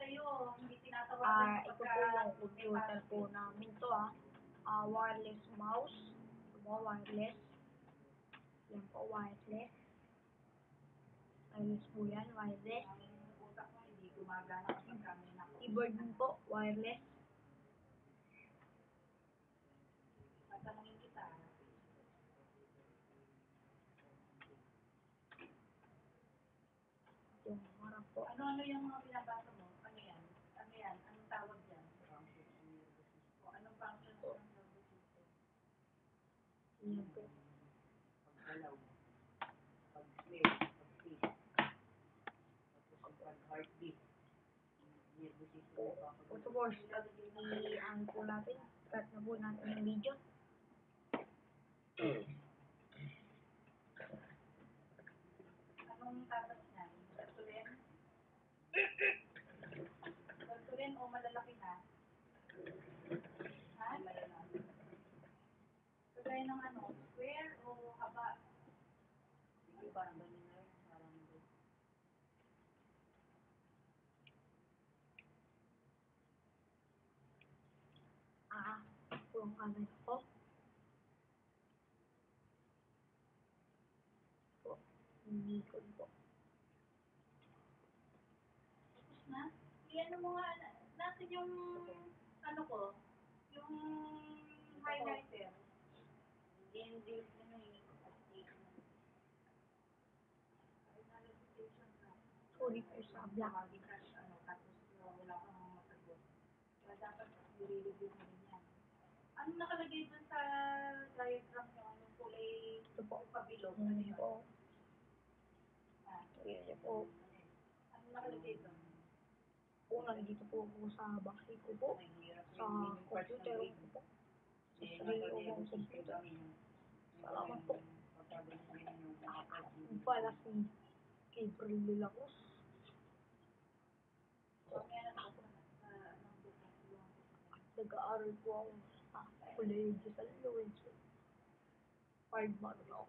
Ito po yung computer po namin to wireless mouse. Ito po, wireless. Yan po, wireless. Wireless po yan, wireless. Keyboard din po, wireless. Yung harap po. Ano yung mga binabasa mo? Ano yan? Ano yan? Anong tawag dyan? O anong function ng nervous system? Yan po. Pag-galaw. Pag-sleep. Pag-sleep. Pag-heartbeat. Nervous system. Ito po, i-ano po natin. Start na po natin yung video. Anong tatas niyan? Sertulin? Sertulin o malalaki na? Ha? Kagaya ng ano? Square o haba? Hindi parang ganun na rin. Parang Po yung camera ko. Po, Nikon po. tapos na? Iyan mo nga natin yung ano ko? Yung highlighter. Hindi ano yung Sorry po sa black. ano, tapos wala kang masagot. Kaya dapat nire-review mo rin yan. Ano nakalagay dun sa diagram nyo? Anong kulay Ito po. pabilog? Ano yun? Po. Ah, Yan po. ano nakalagay dun? Po, nandito po ako sa bahay ko po. Sa computer ko po. Sa sarili ko pong computer. Salamat po. Yung pala si Gabriel de la Cruz. Nag-aaral po ako sa Colegio San Lorenzo. Hard man ako.